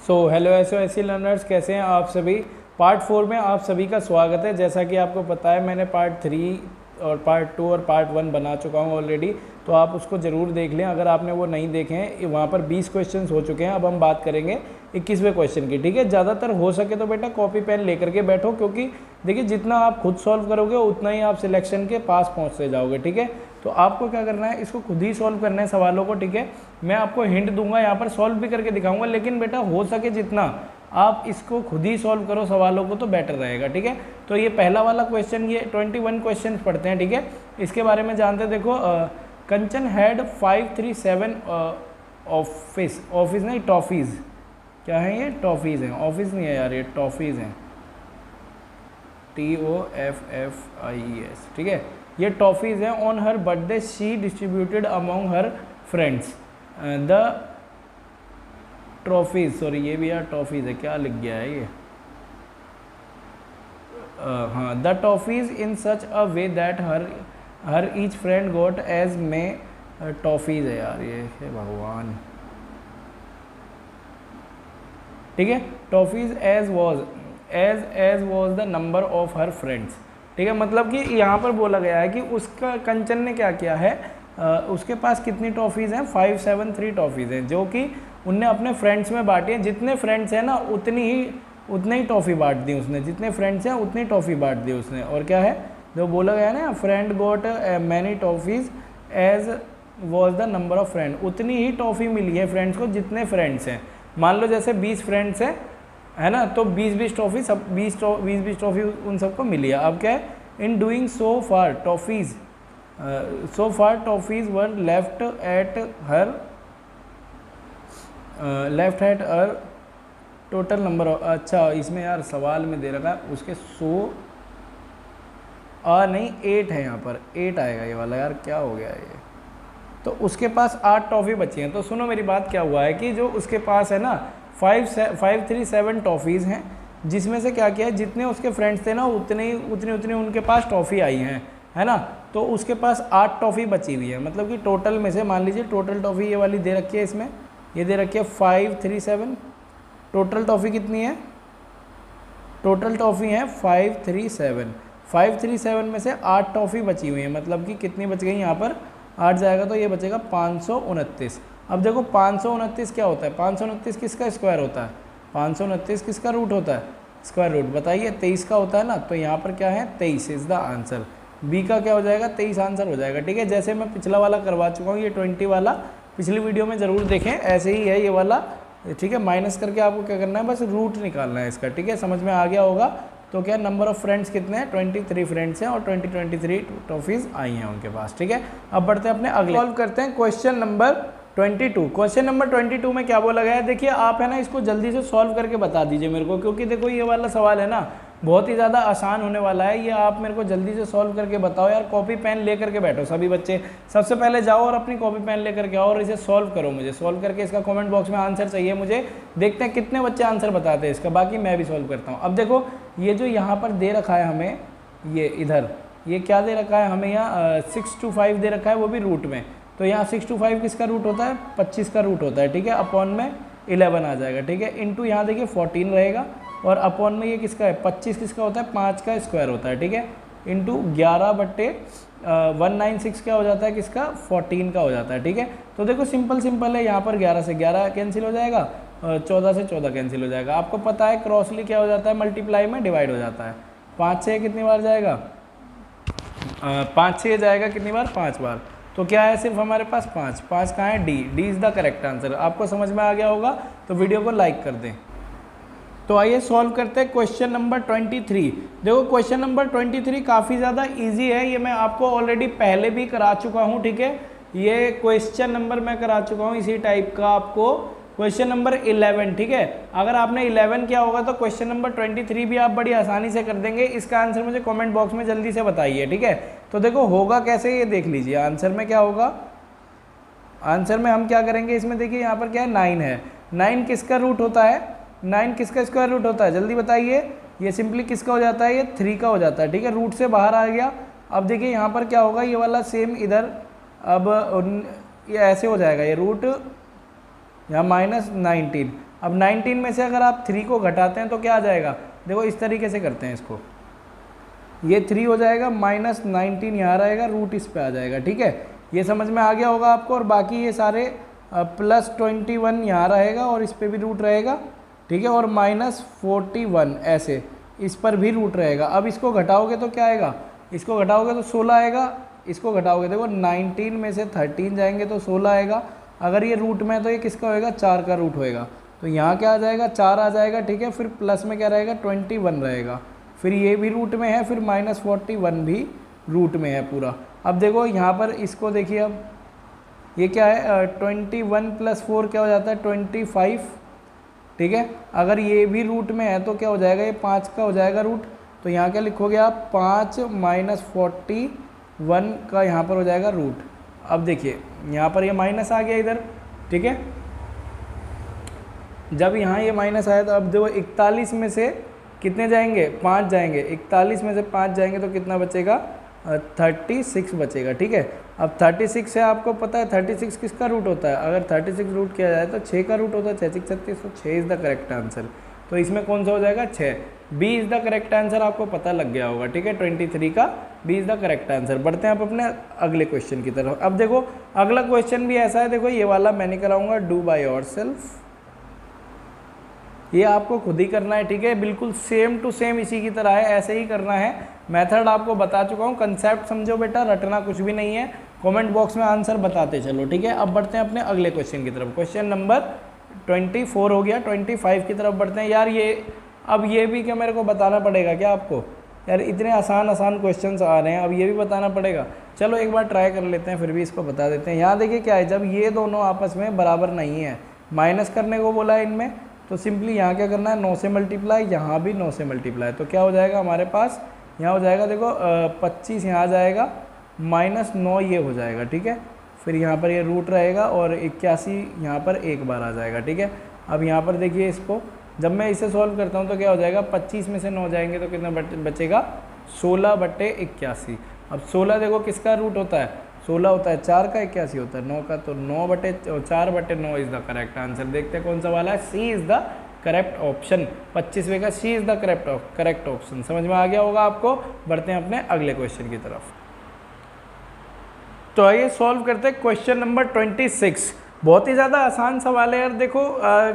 So hello SO learners, कैसे हैं आप सभी। पार्ट 4 में आप सभी का स्वागत है। जैसा कि आपको पता है मैंने पार्ट 3 और पार्ट 2 और पार्ट 1 बना चुका हूं ऑलरेडी, तो आप उसको ज़रूर देख लें अगर आपने वो नहीं देखे हैं। वहाँ पर 20 क्वेश्चंस हो चुके हैं। अब हम बात करेंगे 21वें क्वेश्चन की। ठीक है, ज़्यादातर हो सके तो बेटा कॉपी पेन लेकर के बैठो, क्योंकि देखिए जितना आप खुद सॉल्व करोगे उतना ही आप सिलेक्शन के पास पहुँचते जाओगे। ठीक है, तो आपको क्या करना है, इसको खुद ही सॉल्व करना है सवालों को। ठीक है, मैं आपको हिंट दूंगा, यहाँ पर सॉल्व भी करके दिखाऊंगा, लेकिन बेटा हो सके जितना आप इसको खुद ही सॉल्व करो सवालों को तो बेटर रहेगा। ठीक है, तो ये पहला वाला क्वेश्चन, ये 21 क्वेश्चन पढ़ते हैं। ठीक है, इसके बारे में जानते हैं। देखो, कंचन हैड 537 ऑफिस नहीं टॉफीज़, क्या है ये, टॉफीज़ हैं, ऑफिस नहीं है यार, ये टॉफीज़ हैं, TOFFIES। ठीक है, ये टॉफीज़ हैं। On her birthday she distributed among her friends the trophies, sorry ये भी यार टॉफीज़ है, क्या लिख गया है ये, हाँ, the toffees in such a way that हर ईच फ्रेंड गोट एज में टॉफीज़ है यार, ये है भगवान। ठीक है, toffees as was the number of her friends. ठीक है, मतलब कि यहाँ पर बोला गया है कि उसका कंचन ने क्या किया है, उसके पास कितनी टॉफ़ीज़ हैं, 573 टॉफ़ीज़ हैं, जो कि उनने अपने फ्रेंड्स में बांटी हैं। जितने फ्रेंड्स हैं ना उतने ही टॉफ़ी बांट दी उसने, जितने फ्रेंड्स हैं उतनी टॉफ़ी बांट दी उसने। और क्या है जो बोला गया ना, friend got many toffees as was the number of friend, उतनी ही टॉफ़ी मिली है फ्रेंड्स को जितने फ्रेंड्स हैं। मान लो जैसे 20 फ्रेंड्स हैं, है ना, तो 20-20 टॉफ़ी सब 20-20 टॉफ़ी उन सबको मिली है। अब क्या है, in doing so far toffees were left at her total number of, अच्छा इसमें यार सवाल में दे रखा है उसके 8 है, यहाँ पर 8 आएगा ये वाला, यार क्या हो गया ये। तो उसके पास 8 टॉफ़ी बची हैं। तो सुनो मेरी बात, क्या हुआ है कि जो उसके पास है ना 537 टॉफ़ीज़ हैं, जिसमें से क्या किया है, जितने उसके फ्रेंड्स थे ना उतनी उनके पास टॉफ़ी आई हैं, है ना। तो उसके पास 8 टॉफ़ी बची हुई है, मतलब कि टोटल में से मान लीजिए टोटल टॉफ़ी ये वाली दे रखी है, इसमें ये दे रखी है 537। टोटल टॉफ़ी कितनी है, टोटल टॉफ़ी है 537 में से 8 टॉफ़ी बची हुई है, मतलब कि कितनी बच गई, यहाँ पर 8 जाएगा तो ये बचेगा 529। अब देखो 529 क्या होता है, 529 किसका स्क्वायर होता है, 529 किसका रूट होता है, स्क्वायर रूट, बताइए 23 का होता है ना। तो यहाँ पर क्या है, 23 इज़ द आंसर। बी का क्या हो जाएगा, 23 आंसर हो जाएगा। ठीक है, जैसे मैं पिछला वाला करवा चुका हूँ, ये 20 वाला पिछली वीडियो में ज़रूर देखें, ऐसे ही है ये वाला। ठीक है, माइनस करके आपको क्या करना है, बस रूट निकालना है इसका। ठीक है, समझ में आ गया होगा। तो क्या नंबर ऑफ फ्रेंड्स कितने हैं, 23 फ्रेंड्स हैं और 23 टॉफ़ीज़ आई हैं उनके पास। ठीक है, अब बढ़ते हैं अपने अगले, सॉल्व करते हैं क्वेश्चन नंबर 22। क्वेश्चन नंबर 22 में क्या बोला गया है, देखिए आप है ना इसको जल्दी से सॉल्व करके बता दीजिए मेरे को, क्योंकि देखो ये वाला सवाल है ना बहुत ही ज़्यादा आसान होने वाला है। ये आप मेरे को जल्दी से सॉल्व करके बताओ यार, कॉपी पेन लेकर के बैठो सभी बच्चे। सबसे पहले जाओ और अपनी कॉपी पेन लेकर के आओ और इसे सॉल्व करो। मुझे सॉल्व करके इसका कमेंट बॉक्स में आंसर चाहिए मुझे, देखते हैं कितने बच्चे आंसर बताते हैं इसका, बाकी मैं भी सॉल्व करता हूँ। अब देखो ये जो यहाँ पर दे रखा है हमें, ये इधर ये क्या दे रखा है हमें, यहाँ 6 to 5 दे रखा है, वो भी रूट में। तो यहाँ 6 to 5 किसका रूट होता है, 25 का रूट होता है। ठीक है, अपॉन में 11 आ जाएगा। ठीक है, इंटू यहाँ देखिए 14 रहेगा, और अपॉन में ये किसका है, 25 किसका होता है, 5 का स्क्वायर होता है। ठीक है, इंटू 11/196 क्या हो जाता है, किसका, 14 का हो जाता है। ठीक है, तो देखो सिंपल है, यहाँ पर 11 से 11 कैंसिल हो जाएगा, 14 से 14 कैंसिल हो जाएगा। आपको पता है क्रॉसली क्या हो जाता है, मल्टीप्लाई में डिवाइड हो जाता है। 5 से कितनी बार जाएगा, 5 से जाएगा कितनी बार, 5 बार। तो क्या है, सिर्फ हमारे पास 5 कहाँ है, D is the correct answer. आपको समझ में आ गया होगा तो वीडियो को लाइक कर दें। तो आइए सॉल्व करते हैं क्वेश्चन नंबर 23। देखो क्वेश्चन नंबर 23 काफ़ी ज़्यादा इजी है, ये मैं आपको ऑलरेडी पहले भी करा चुका हूँ। ठीक है, ये क्वेश्चन नंबर मैं करा चुका हूँ इसी टाइप का आपको, क्वेश्चन नंबर 11। ठीक है, अगर आपने 11 किया होगा तो क्वेश्चन नंबर 23 भी आप बड़ी आसानी से कर देंगे। इसका आंसर मुझे कमेंट बॉक्स में जल्दी से बताइए। ठीक है, तो देखो होगा कैसे, ये देख लीजिए आंसर में क्या होगा। आंसर में हम क्या करेंगे, इसमें देखिए यहाँ पर क्या है, 9 है। 9 किसका रूट होता है, 9 किसका स्क्वायर रूट होता है, जल्दी बताइए। ये सिंपली किसका हो जाता है, ये 3 का हो जाता है। ठीक है, रूट से बाहर आ गया। अब देखिए यहाँ पर क्या होगा, ये वाला सेम इधर, अब ये ऐसे हो जाएगा, ये रूट यहाँ -19। अब 19 में से अगर आप 3 को घटाते हैं तो क्या आ जाएगा, देखो इस तरीके से करते हैं इसको, ये 3 हो जाएगा, -19 यहाँ रहेगा, रूट इस पे आ जाएगा, ठीक है। ये समझ में आ गया होगा आपको। और बाकी ये सारे +21 यहाँ रहेगा और इस पे भी रूट रहेगा, ठीक है, और -41 ऐसे इस पर भी रूट रहेगा। अब इसको घटाओगे तो क्या आएगा, इसको घटाओगे तो 16 आएगा, इसको घटाओगे देखो 19 में से 13 जाएंगे तो 16 आएगा। अगर ये रूट में है तो ये किसका होएगा, 4 का रूट होएगा, तो यहाँ क्या आ जाएगा, 4 आ जाएगा, ठीक है। फिर प्लस में क्या रहेगा, 21 रहेगा, फिर ये भी रूट में है, फिर -41 भी रूट में है पूरा। अब देखो यहाँ पर इसको देखिए, अब ये क्या है, 21 + 4 क्या हो जाता है, 25, ठीक है। अगर ये भी रूट में है तो क्या हो जाएगा, ये 5 का हो जाएगा रूट, तो यहाँ क्या लिखोगे आप, 5 - 41 का यहाँ पर हो जाएगा रूट। अब देखिए यहाँ पर ये माइनस आ गया इधर, ठीक है। जब यहाँ ये माइनस आया तो अब देखो 41 में से कितने जाएंगे, 5 जाएंगे, 41 में से 5 जाएंगे तो कितना बचेगा, 36 बचेगा, ठीक है। अब 36 से आपको पता है 36 किसका रूट होता है, अगर 36 रूट किया जाए तो 6 का रूट होता है, 6 6 36, तो 6 इज़ द करेक्ट आंसर। तो इसमें कौन सा हो जाएगा, 6, B is the correct answer, आपको पता लग गया होगा, ठीक है। 23 का B is the correct answer. बढ़ते हैं आप अपने अगले क्वेश्चन की तरफ। अब देखो अगला क्वेश्चन भी ऐसा है, देखो ये वाला मैं नहीं कराऊंगा, डू बाय योरसेल्फ, ये आपको खुद ही करना है, ठीक है, बिल्कुल सेम टू सेम इसी की तरह है, ऐसे ही करना है। मेथड आपको बता चुका हूँ, कंसेप्ट समझो बेटा, रटना कुछ भी नहीं है। कमेंट बॉक्स में आंसर बताते चलो, ठीक है। अब बढ़ते हैं अपने अगले क्वेश्चन की तरफ। क्वेश्चन नंबर 24 हो गया, 25 की तरफ बढ़ते हैं। यार ये अब ये भी क्या मेरे को बताना पड़ेगा क्या आपको, यार इतने आसान क्वेश्चंस आ रहे हैं, अब ये भी बताना पड़ेगा। चलो एक बार ट्राई कर लेते हैं, फिर भी इसको बता देते हैं। यहाँ देखिए क्या है, जब ये दोनों आपस में बराबर नहीं है, माइनस करने को बोला है इनमें, तो सिंपली यहाँ क्या करना है, 9 से मल्टीप्लाई, यहाँ भी 9 से मल्टीप्लाई, तो क्या हो जाएगा हमारे पास, यहाँ हो जाएगा देखो 25 यहाँ जाएगा, -9 ये हो जाएगा, ठीक है। फिर यहाँ पर ये रूट रहेगा और 81 यहाँ पर एक बार आ जाएगा, ठीक है। अब यहाँ पर देखिए इसको, जब मैं इसे सॉल्व करता हूँ तो क्या हो जाएगा, 25 में से 9 जाएंगे तो कितना बचेगा, 16/81। अब 16 देखो किसका रूट होता है, 16 होता है, 4 का 81 होता है, 9 का, तो 4/9 इज़ द करेक्ट आंसर। देखते हैं कौन सा वाला है, सी इज़ द करेक्ट ऑप्शन, 25वें का सी इज़ द करेक्ट ऑप्शन। समझ में आ गया होगा आपको। बढ़ते हैं अपने अगले क्वेश्चन की तरफ। तो आइए सॉल्व करते हैं क्वेश्चन नंबर 26। बहुत ही ज़्यादा आसान सवाल है यार। देखो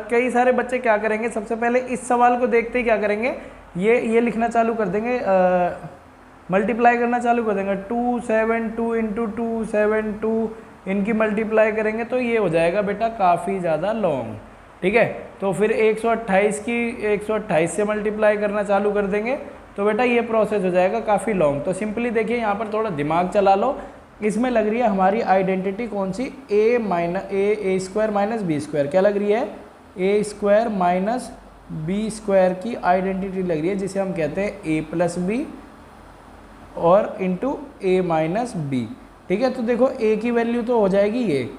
कई सारे बच्चे क्या करेंगे, सबसे पहले इस सवाल को देखते ही क्या करेंगे, ये लिखना चालू कर देंगे, मल्टीप्लाई करना चालू कर देंगे, 272 × 272 इनकी मल्टीप्लाई करेंगे तो ये हो जाएगा बेटा काफ़ी ज़्यादा लॉन्ग, ठीक है। तो फिर 128 की 128 से मल्टीप्लाई करना चालू कर देंगे तो बेटा ये प्रोसेस हो जाएगा काफ़ी लॉन्ग। तो सिंपली देखिए यहाँ पर थोड़ा दिमाग चला लो, इसमें लग रही है हमारी आइडेंटिटी कौन सी, a² - b², क्या लग रही है, a² - b² की आइडेंटिटी लग रही है, जिसे हम कहते हैं a + b और इंटू a - b, ठीक है। तो देखो a की वैल्यू तो हो जाएगी, ये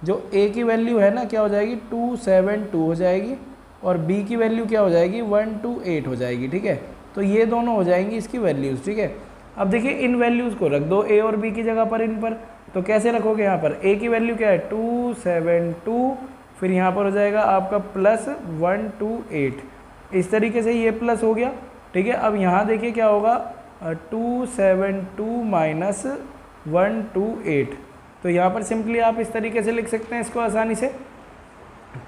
जो a की वैल्यू है ना क्या हो जाएगी, 272 हो जाएगी, और b की वैल्यू क्या हो जाएगी, 128 हो जाएगी, ठीक है। तो ये दोनों हो जाएंगी इसकी वैल्यूज़, ठीक है। अब देखिए इन वैल्यूज़ को रख दो a और b की जगह पर, इन पर तो कैसे रखोगे, यहाँ पर a की वैल्यू क्या है 272, फिर यहाँ पर हो जाएगा आपका +128, इस तरीके से ये प्लस हो गया, ठीक है। अब यहाँ देखिए क्या होगा, 272 - 128, तो यहाँ पर सिंपली आप इस तरीके से लिख सकते हैं इसको आसानी से,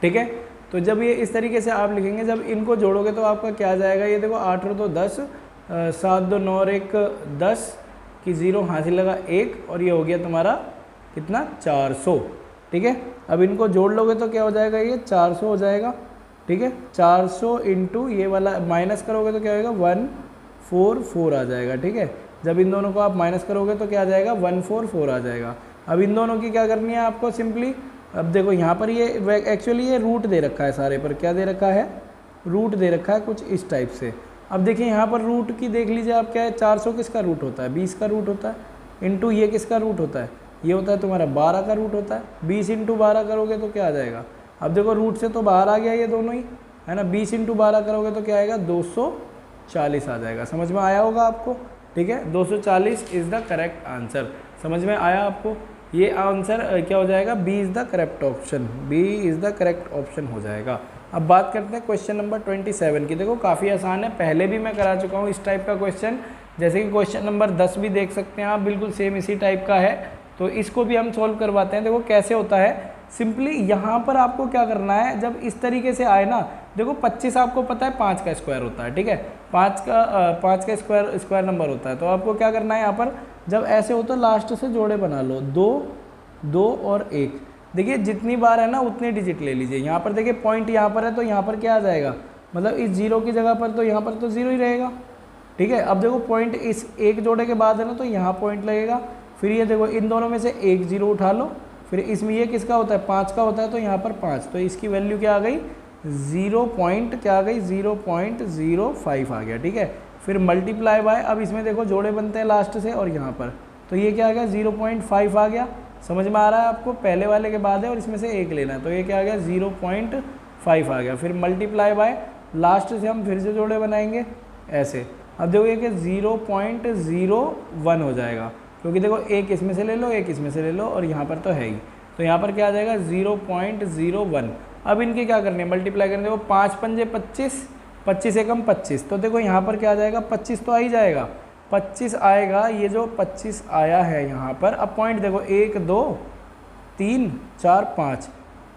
ठीक है। तो जब ये इस तरीके से आप लिखेंगे, जब इनको जोड़ोगे तो आपका क्या आ जाएगा, ये देखो 8 और 2 10, 7 2 9 और 1 10 की 0 हासिल लगा 1, और ये हो गया तुम्हारा कितना 400, ठीक है। अब इनको जोड़ लोगे तो क्या हो जाएगा, ये 400 हो जाएगा, ठीक है। 400 इंटू ये वाला माइनस करोगे तो क्या होगा 144 आ जाएगा, ठीक है। जब इन दोनों को आप माइनस करोगे तो क्या आ जाएगा 144 आ जाएगा। अब इन दोनों की क्या करनी है आपको, सिंपली अब देखो यहाँ पर ये एक्चुअली ये रूट दे रखा है सारे पर, क्या दे रखा है, रूट दे रखा है कुछ इस टाइप से। अब देखिए यहाँ पर रूट की देख लीजिए आप, क्या है 400 किसका रूट होता है, 20 का रूट होता है, इंटू ये किसका रूट होता है, ये होता है तुम्हारा 12 का रूट होता है। 20 × 12 करोगे तो क्या आ जाएगा, अब देखो रूट से तो बाहर आ गया ये दोनों ही, है ना। 20 × 12 करोगे तो क्या आएगा 240 आ जाएगा। समझ में आया होगा आपको, ठीक है। 240 इज़ द करेक्ट आंसर। समझ में आया आपको, ये आंसर क्या हो जाएगा, B is the correct option, B is the correct option हो जाएगा। अब बात करते हैं क्वेश्चन नंबर 27 की। देखो काफ़ी आसान है, पहले भी मैं करा चुका हूँ इस टाइप का क्वेश्चन, जैसे कि क्वेश्चन नंबर 10 भी देख सकते हैं आप, बिल्कुल सेम इसी टाइप का है। तो इसको भी हम सॉल्व करवाते हैं। देखो कैसे होता है, सिंपली यहाँ पर आपको क्या करना है, जब इस तरीके से आए ना, देखो 25 आपको पता है 5 का स्क्वायर होता है, ठीक है, 5 का स्क्वायर नंबर होता है। तो आपको क्या करना है यहाँ पर, जब ऐसे हो तो लास्ट से जोड़े बना लो, 2 2 और 1। देखिए जितनी बार है ना उतनी डिजिट ले लीजिए। यहाँ पर देखिए पॉइंट यहाँ पर है तो यहाँ पर क्या आ जाएगा, मतलब इस जीरो की जगह पर तो यहाँ पर तो जीरो ही रहेगा, ठीक है। अब देखो पॉइंट इस एक जोड़े के बाद है ना तो यहाँ पॉइंट लगेगा, फिर ये देखो इन दोनों में से एक जीरो उठा लो, फिर इसमें ये किसका होता है 5 का होता है, तो यहाँ पर 5, तो इसकी वैल्यू क्या आ गई 0.05 आ गया, ठीक है। फिर मल्टीप्लाई बाय, अब इसमें देखो जोड़े बनते हैं लास्ट से और यहाँ पर, तो ये क्या आ गया 0.5 आ गया। समझ में आ रहा है आपको, पहले वाले के बाद है और इसमें से एक लेना है, तो ये क्या आ गया 0.5 आ गया। फिर मल्टीप्लाई बाय, लास्ट से हम फिर से जोड़े बनाएंगे ऐसे। अब देखो ये कि 0.01 हो जाएगा, क्योंकि देखो एक इसमें से ले लो, एक इसमें से ले लो और यहाँ पर तो है ही, तो यहाँ पर क्या आ जाएगा 0.01। अब इनके क्या करने, मल्टीप्लाई करने, देखो 5 पंजे 25, 25 से कम 25, तो देखो यहाँ पर क्या आ जाएगा 25 तो आ ही जाएगा, 25 आएगा। ये जो 25 आया है यहाँ पर, अब पॉइंट देखो 1 2 3 4 5,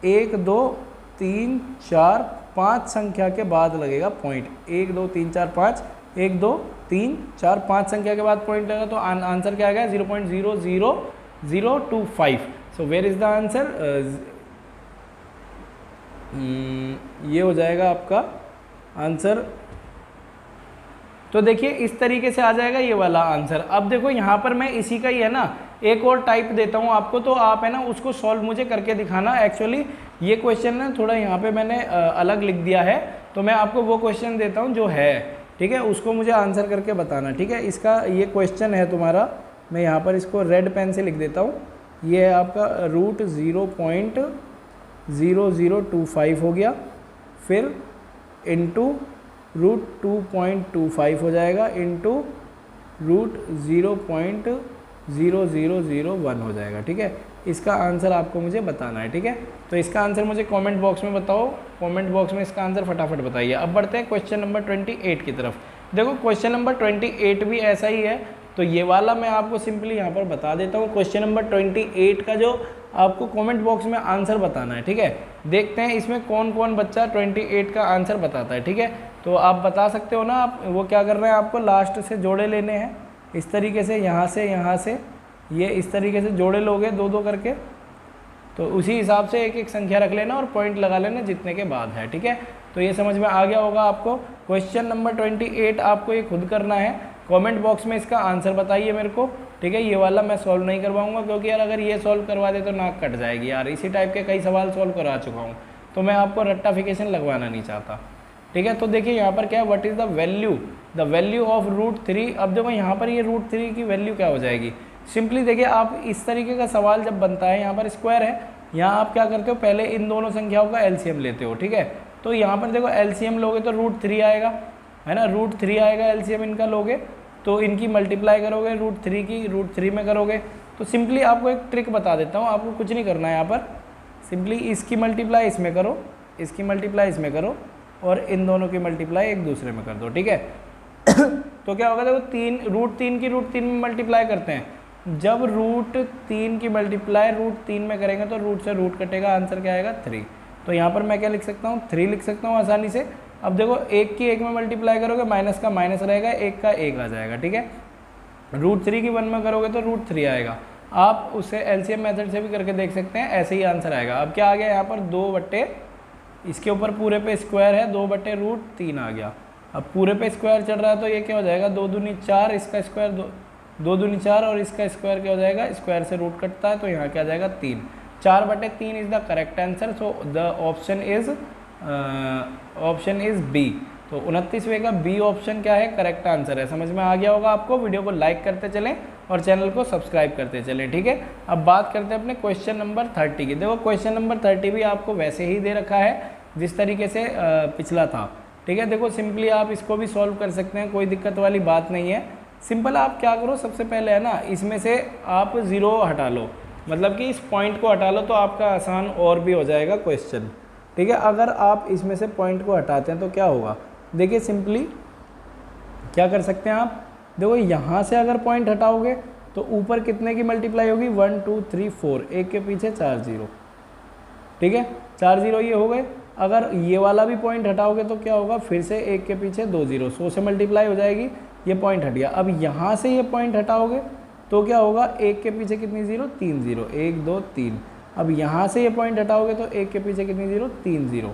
1 2 3 4 5 संख्या के बाद लगेगा पॉइंट, 1 2 3 4 5, 1 2 3 4 5 संख्या के बाद पॉइंट लगा, तो आंसर क्या आ गया 0.00025। So where is the answer, ये हो जाएगा आपका आंसर। तो देखिए इस तरीके से आ जाएगा ये वाला आंसर। अब देखो यहाँ पर मैं इसी का ही है ना एक और टाइप देता हूँ आपको, तो आप है ना उसको सॉल्व मुझे करके दिखाना। एक्चुअली ये क्वेश्चन ना थोड़ा यहाँ पे मैंने अलग लिख दिया है, तो मैं आपको वो क्वेश्चन देता हूँ जो है, ठीक है, उसको मुझे आंसर करके बताना, ठीक है। इसका ये क्वेश्चन है तुम्हारा, मैं यहाँ पर इसको रेड पेन से लिख देता हूँ। ये है आपका √0.0025 हो गया, फिर इंटू √2.25 हो जाएगा, इंटू √0.0001 हो जाएगा, ठीक है। इसका आंसर आपको मुझे बताना है, ठीक है। तो इसका आंसर मुझे कमेंट बॉक्स में बताओ, कमेंट बॉक्स में इसका आंसर फटाफट बताइए। अब बढ़ते हैं क्वेश्चन नंबर 28 की तरफ। देखो क्वेश्चन नंबर 28 भी ऐसा ही है, तो ये वाला मैं आपको सिंपली यहाँ पर बता देता हूँ। क्वेश्चन नंबर 28 का जो आपको कमेंट बॉक्स में आंसर बताना है, ठीक है। देखते हैं इसमें कौन कौन बच्चा 28 का आंसर बताता है, ठीक है। तो आप बता सकते हो ना, आप वो क्या कर रहे हैं, आपको लास्ट से जोड़े लेने हैं इस तरीके से, यहाँ से ये इस तरीके से जोड़े लोगे 2-2 करके, तो उसी हिसाब से एक एक संख्या रख लेना और पॉइंट लगा लेना जितने के बाद है, ठीक है। तो ये समझ में आ गया होगा आपको। क्वेश्चन नंबर 28 आपको ये खुद करना है, कमेंट बॉक्स में इसका आंसर बताइए मेरे को, ठीक है। ये वाला मैं सॉल्व नहीं करवाऊंगा, क्योंकि यार अगर ये सॉल्व करवा दे तो नाक कट जाएगी यार। इसी टाइप के कई सवाल सॉल्व करा चुका हूँ, तो मैं आपको रट्टाफिकेशन लगवाना नहीं चाहता, ठीक है। तो देखिए यहाँ पर क्या है, what is the value of √3। अब देखो यहाँ पर ये √3 की वैल्यू क्या हो जाएगी, सिंपली देखिए आप इस तरीके का सवाल जब बनता है, यहाँ पर स्क्वायर है, यहाँ आप क्या करते हो, पहले इन दोनों संख्याओं का एलसीएम लेते हो, ठीक है। तो यहाँ पर देखो एलसीएम लोगे तो √3 आएगा, है ना, √3 आएगा एलसीएम इनका लोगे, तो इनकी मल्टीप्लाई करोगे √3 की, √3 में करोगे। तो सिंपली आपको एक ट्रिक बता देता हूँ, आपको कुछ नहीं करना है यहाँ पर, सिंपली इसकी मल्टीप्लाई इसमें करो, इसकी मल्टीप्लाई इसमें करो, और इन दोनों की मल्टीप्लाई एक दूसरे में कर दो, ठीक है। तो क्या होगा, देखो √3 की √3 में मल्टीप्लाई करते हैं, जब √3 की मल्टीप्लाई √3 में करेंगे तो रूट से रूट कटेगा, आंसर क्या आएगा 3। तो यहाँ पर मैं क्या लिख सकता हूँ, 3 लिख सकता हूँ आसानी से। अब देखो एक की एक में मल्टीप्लाई करोगे, माइनस का माइनस रहेगा, एक का एक आ जाएगा, ठीक है। √3 की 1 में करोगे तो √3 आएगा। आप उसे एलसीएम मेथड से भी करके देख सकते हैं, ऐसे ही आंसर आएगा। अब क्या आ गया यहाँ पर 2 बट्टे, इसके ऊपर पूरे पे स्क्वायर है, 2 बट्टे √3 आ गया। अब पूरे पे स्क्वायर चढ़ रहा है तो ये क्या हो जाएगा, 2 दूनी 4, इसका स्क्वायर 2 दूनी 4 और इसका स्क्वायर क्या हो जाएगा, स्क्वायर से रूट कटता है, तो यहाँ क्या आ जाएगा 3। 4/3 is the correct answer, so the option is B. तो 29वें का बी ऑप्शन क्या है, करेक्ट आंसर है। समझ में आ गया होगा आपको। वीडियो को लाइक करते चलें और चैनल को सब्सक्राइब करते चलें, ठीक है। अब बात करते हैं अपने क्वेश्चन नंबर 30 की। देखो क्वेश्चन नंबर 30 भी आपको वैसे ही दे रखा है जिस तरीके से पिछला था, ठीक है। देखो सिंपली आप इसको भी सॉल्व कर सकते हैं, कोई दिक्कत वाली बात नहीं है। सिंपल आप क्या करो, सबसे पहले है ना इसमें से आप 0 हटा लो, मतलब कि इस पॉइंट को हटा लो, तो आपका आसान और भी हो जाएगा क्वेश्चन। ठीक है। अगर आप इसमें से पॉइंट को हटाते हैं तो क्या होगा, देखिए सिंपली क्या कर सकते हैं आप, देखो यहाँ से अगर पॉइंट हटाओगे तो ऊपर कितने की मल्टीप्लाई होगी, 1 2 3 4, एक के पीछे 4 0, ठीक है, 4 0 ये हो गए। अगर ये वाला भी पॉइंट हटाओगे तो क्या होगा, फिर से एक के पीछे 2 0, 100 से मल्टीप्लाई हो जाएगी, ये पॉइंट हट गया। अब यहाँ से ये पॉइंट हटाओगे तो क्या होगा, एक के पीछे कितनी 0, 3 0, 1 2 3। अब यहाँ से ये पॉइंट हटाओगे तो एक के पीछे कितनी 0, 3 0,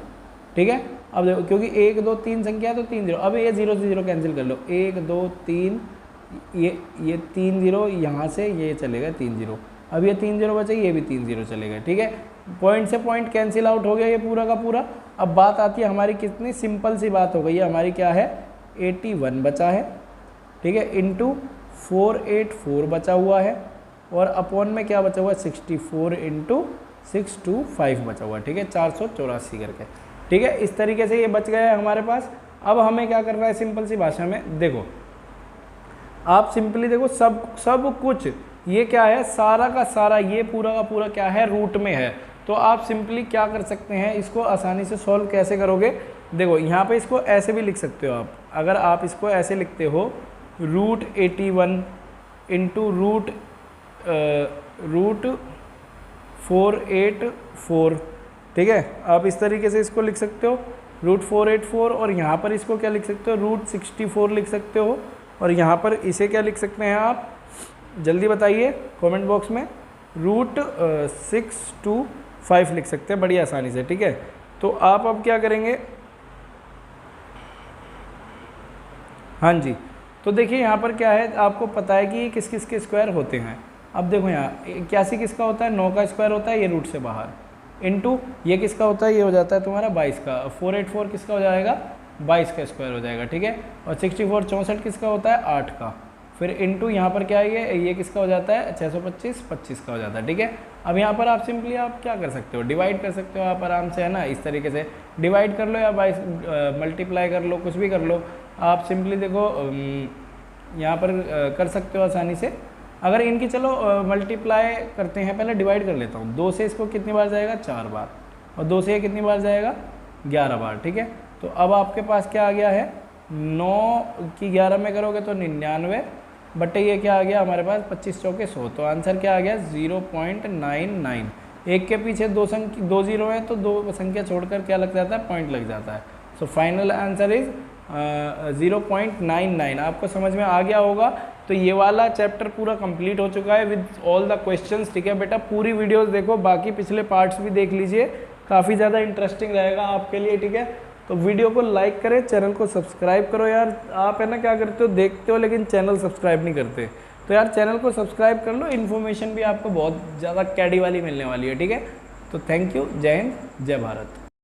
ठीक है। अब देखो क्योंकि 1 2 3 संख्या है तो 3 0, अब ये 0 से 0 कैंसिल कर लो, 1 2 3, ये 3 0, यहाँ से ये चलेगा 3 0, अब ये 3 0 बचे, ये भी 3 0 चलेगा, ठीक है। पॉइंट से पॉइंट कैंसिल आउट हो गया ये पूरा का पूरा। अब बात आती है हमारी, कितनी सिंपल सी बात हो गई है हमारी, क्या है 81 बचा है, ठीक है, इंटू 484 बचा हुआ है, और अपॉन में क्या बचा हुआ है 64 इंटू 625 बचा हुआ है, ठीक है, 484 करके, ठीक है। इस तरीके से ये बच गया है हमारे पास। अब हमें क्या करना है, सिंपल सी भाषा में देखो, आप सिंपली देखो सब कुछ ये क्या है, सारा का सारा ये पूरा का पूरा क्या है, रूट में है। तो आप सिंपली क्या कर सकते हैं, इसको आसानी से सॉल्व कैसे करोगे, देखो यहाँ पे इसको ऐसे भी लिख सकते हो आप। अगर आप इसको ऐसे लिखते हो √81 इंटू रूट 484, ठीक है, आप इस तरीके से इसको लिख सकते हो √484, और यहाँ पर इसको क्या लिख सकते हो, √64 लिख सकते हो, और यहाँ पर इसे क्या लिख सकते हैं आप, जल्दी बताइए कमेंट बॉक्स में, √625 लिख सकते हैं बड़ी आसानी से, ठीक है। तो आप अब क्या करेंगे, हाँ जी, तो देखिए यहाँ पर क्या है, आपको पता है कि ये किस किस के स्क्वायर होते हैं। अब देखो यहाँ 81 किसका होता है, 9 का स्क्वायर होता है, ये रूट से बाहर, इनटू ये किसका होता है, ये हो जाता है तुम्हारा 22 का, 484 किसका हो जाएगा, 22 का स्क्वायर हो जाएगा, ठीक है, और 64 64 किसका होता है, 8 का, फिर इनटू यहाँ पर क्या है, ये किसका हो जाता है, 625 25 का हो जाता है, ठीक है। अब यहाँ पर आप सिंपली आप क्या कर सकते हो, डिवाइड कर सकते हो आप आराम से, है ना, इस तरीके से डिवाइड कर लो या बाई मल्टीप्लाई कर लो, कुछ भी कर लो आप। सिंपली देखो यहाँ पर कर सकते हो आसानी से। अगर इनकी चलो मल्टीप्लाई करते हैं, पहले डिवाइड कर लेता हूँ, 2 से इसको कितनी बार जाएगा, 4 बार, और 2 से ये कितनी बार जाएगा, 11 बार, ठीक है। तो अब आपके पास क्या आ गया है, 9 की 11 में करोगे तो 99 बटे ये क्या आ गया हमारे पास, 25 चौके 100, तो आंसर क्या आ गया 0.99। एक के पीछे 2 0 है तो 2 संख्या छोड़कर क्या लग जाता है, पॉइंट लग जाता है। So final answer is 0.99। आपको समझ में आ गया होगा। तो ये वाला चैप्टर पूरा कंप्लीट हो चुका है विद ऑल द क्वेश्चंस, ठीक है बेटा। पूरी वीडियोस देखो, बाकी पिछले पार्ट्स भी देख लीजिए, काफ़ी ज़्यादा इंटरेस्टिंग रहेगा आपके लिए, ठीक है। तो वीडियो को लाइक करें, चैनल को सब्सक्राइब करो यार। आप है ना क्या करते हो, देखते हो लेकिन चैनल सब्सक्राइब नहीं करते, तो यार चैनल को सब्सक्राइब कर लो, इन्फॉर्मेशन भी आपको बहुत ज़्यादा कैडी वाली मिलने वाली है, ठीक है। तो थैंक यू, जय हिंद, जय भारत।